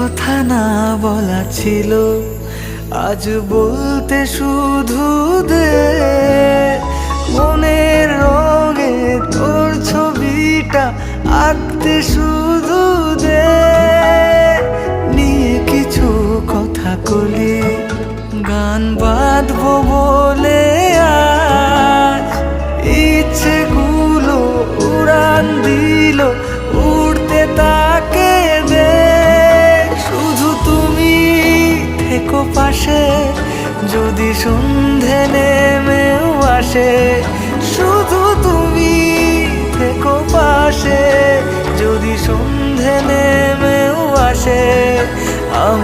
কথা না বলা ছিল, আজ বলতে শুধু দে। মনের রঙে তোর ছবিটা আঁকতে শুধু দে। নিয়ে কিছু কথা কলি, গান বাঁধবো বলে আজ ইচ্ছেগুলো উড়ান দিল, উড়তে তাকে দে। শুধু তুমি থেকো পাশে, যদি সন্ধে নেমেও আসে। শুধু তুমি থেকো পাশে, যদি সন্ধে নেমেও আসে। আমি